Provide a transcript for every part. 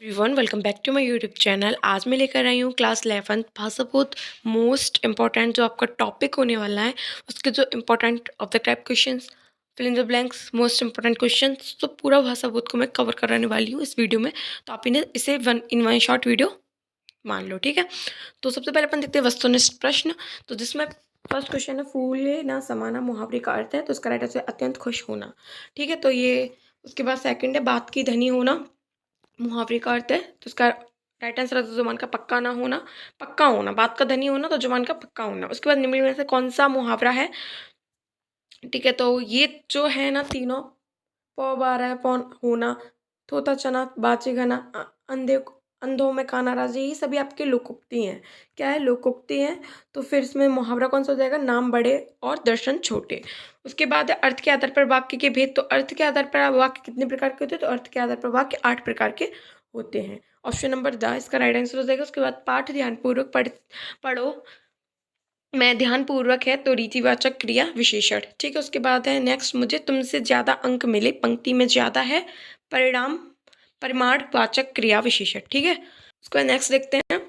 Everyone, welcome back to my YouTube channel. आज मैं लेकर आई हूँ क्लास 11th भाषा बहुत मोस्ट इंपॉर्टेंट जो आपका टॉपिक होने वाला है उसके जो important of the type questions, fill in the blanks, most important questions, तो पूरा भाषा बोध को मैं कवर कराने वाली हूँ इस वीडियो में। तो आप इन्हें इसे वन शॉर्ट वीडियो मान लो, ठीक है। तो सबसे पहले अपन देखते हैं वस्तुनिष्ठ प्रश्न। तो जिसमें फर्स्ट क्वेश्चन है, फूले ना समाना मुहावरे का अर्थ है, तो इसका राइट आंसर है अत्यंत खुश होना, ठीक है। तो ये उसके बाद सेकंड है, बात की धनी होना मुहावरे का अर्थ है, तो इसका राइट आंसर है जुबान का पक्का ना होना, पक्का होना, बात का धनी होना तो जुबान का पक्का होना। उसके बाद निम्न में से कौन सा मुहावरा है, ठीक है। तो ये जो है ना तीनों, पौ बारह पौन होना, थोता चना बाचे घना, अंधे अंधों में काना राजा, ये सभी आपके लोकोक्ति हैं। क्या है? लोकोक्ति हैं। तो फिर इसमें मुहावरा कौन सा हो जाएगा? नाम बड़े और दर्शन छोटे। उसके बाद अर्थ के आधार पर वाक्य के भेद। तो अर्थ के आधार पर वाक्य कितने प्रकार के होते हैं? तो अर्थ के आधार पर वाक्य 8 प्रकार के होते हैं। ऑप्शन नंबर द इसका राइट आंसर हो जाएगा। उसके बाद पाठ ध्यानपूर्वक पढ़ो मैं ध्यानपूर्वक है तो रीतिवाचक क्रिया विशेषण, ठीक है। उसके बाद है नेक्स्ट, मुझे तुमसे ज्यादा अंक मिले, पंक्ति में ज्यादा है, परिणाम परिमाणवाचक क्रिया विशेषण, ठीक है। उसके बाद नेक्स्ट देखते हैं,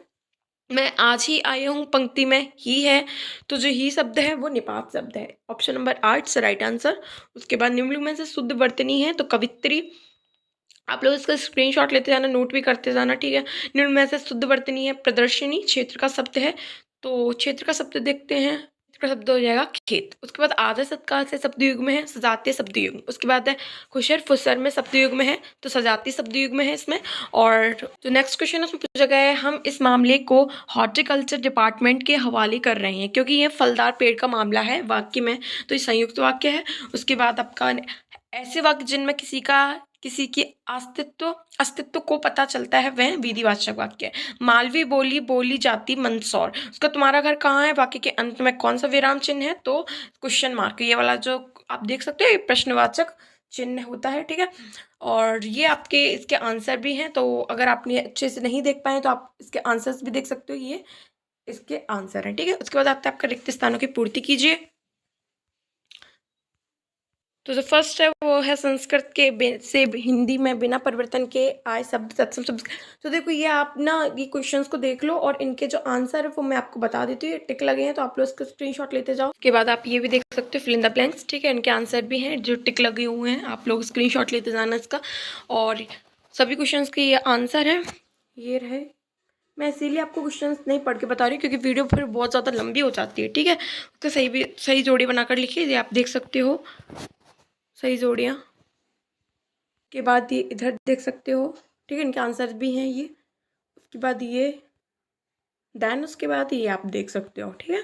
मैं आज ही आया हूँ, पंक्ति में ही है, तो जो ही शब्द है वो निपात शब्द है। ऑप्शन नंबर 8 से राइट आंसर। उसके बाद निम्न में से शुद्ध वर्तनी है, तो कवित्री। आप लोग इसका स्क्रीनशॉट लेते जाना, नोट भी करते जाना, ठीक है। निम्न में से शुद्ध वर्तनी है प्रदर्शनी, क्षेत्र का शब्द है, तो क्षेत्र का शब्द देखते हैं, क्षेत्र का शब्द हो जाएगा खेत। उसके बाद आदर सत्कार से शब्द युग में है, सजातीय शब्द युग। उसके बाद है खुशर फुसर में शब्द युग में है, तो सजातीय शब्द युग में है इसमें। और जो नेक्स्ट क्वेश्चन है उसमें पूछा गया है, हम इस मामले को हॉर्टिकल्चर डिपार्टमेंट के हवाले कर रहे हैं क्योंकि ये फलदार पेड़ का मामला है वाक्य में, तो ये संयुक्त वाक्य है। उसके बाद आपका ऐसे वाक्य जिनमें किसी की अस्तित्व को पता चलता है वह विधिवाचक वाक्य है। मालवी बोली बोली जाती मंदसौर, उसका तुम्हारा घर कहाँ है, वाक्य के अंत में कौन सा विराम चिन्ह है? तो क्वेश्चन मार्क, ये वाला जो आप देख सकते हो ये प्रश्नवाचक चिन्ह होता है, ठीक है। और ये आपके इसके आंसर भी हैं, तो अगर आपने अच्छे से नहीं देख पाए तो आप इसके आंसर्स भी देख सकते हो, ये इसके आंसर हैं, ठीक है। उसके बाद आता है आपका रिक्त स्थानों की पूर्ति कीजिए। तो जो फर्स्ट है वो है संस्कृत के से हिंदी में बिना परिवर्तन के आए शब्द तत्सम शब्द। तो देखो ये आप ना ये क्वेश्चंस को देख लो और इनके जो आंसर है वो मैं आपको बता देती हूँ, टिक लगे हैं तो आप लोग इसका स्क्रीनशॉट लेते जाओ। उसके बाद आप ये भी देख सकते हो फिल इन द ब्लैंक्स, ठीक है। इनके आंसर भी हैं जो टिक लगे हुए हैं, आप लोग स्क्रीनशॉट लेते जाना इसका। और सभी क्वेश्चंस के ये आंसर है, ये रहे। मैं इसीलिए आपको क्वेश्चंस नहीं पढ़ के बता रही हूँ क्योंकि वीडियो फिर बहुत ज़्यादा लंबी हो जाती है, ठीक है। उसका सही जोड़ी बनाकर लिखिए, ये आप देख सकते हो सही जोड़ियाँ। के बाद ये इधर देख सकते हो, ठीक है, इनके आंसर भी हैं ये। उसके बाद ये देन उसके बाद ये आप देख सकते हो, ठीक है।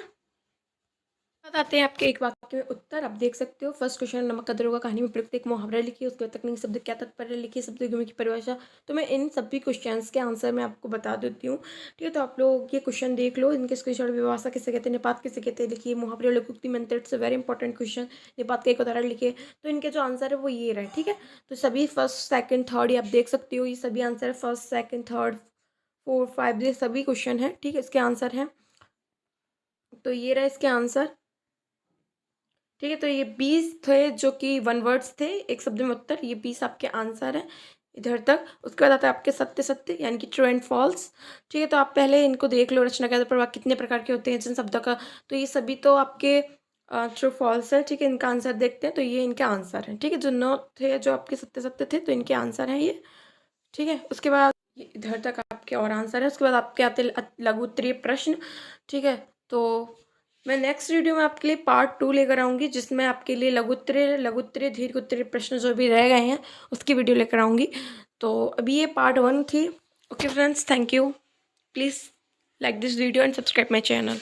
बात आते हैं आपके एक वाक्य में उत्तर, आप देख सकते हो। फर्स्ट क्वेश्चन, नमक का दरोगा कहानी में प्रयुक्त एक मुहावरा लिखिए, उसके बाद तकनीक शब्द क्या तात्पर्य लिखिए, शब्द युग्म की परिभाषा। तो मैं इन सभी क्वेश्चंस के आंसर मैं आपको बता देती हूँ, ठीक है। तो आप लोग ये क्वेश्चन देख लो, इनके स्क्रीनशॉट। विभाषा किसे कहते हैं, निपात किसे कहते हैं लिखिए, मुहावरे और लघुक्ति मंत्र, इट्स वेरी इंपॉर्टेंट क्वेश्चन। निपात का एक उदाहरण लिखिए। तो इनके जो आंसर है वो ये रहे, ठीक है। तो सभी फर्स्ट सेकंड थर्ड ये आप देख सकते हो, ये सभी आंसर है first second third four five, ये सभी क्वेश्चन है, ठीक है, इसके आंसर हैं। तो ये रहे इसके आंसर, ठीक है। तो ये 20 थे जो कि वन वर्ड्स थे, एक शब्द में उत्तर, ये 20 आपके आंसर हैं इधर तक। उसके बाद आता है आपके सत्य सत्य यानी कि ट्रू एंड फॉल्स, ठीक है। तो आप पहले इनको देख लो, रचना के आधार पर वाक्य कितने प्रकार के होते हैं जिन शब्दों का। तो ये सभी तो आपके ट्रू फॉल्स है, ठीक है। इनका आंसर देखते हैं, तो ये इनके आंसर हैं, ठीक है। जो 9 थे जो आपके सत्य सत्य थे, तो इनके आंसर हैं ये, ठीक है। उसके बाद ये इधर तक आपके और आंसर है। उसके बाद आपके आते लघु उत्तरीय प्रश्न, ठीक है। तो मैं नेक्स्ट वीडियो में आपके लिए पार्ट 2 लेकर आऊँगी जिसमें आपके लिए लघुत्तरीय दीर्घ उत्तरीय प्रश्न जो भी रह गए हैं उसकी वीडियो लेकर आऊँगी। तो अभी ये पार्ट 1 थी। Okay friends, thank you. Please like this video and subscribe my channel.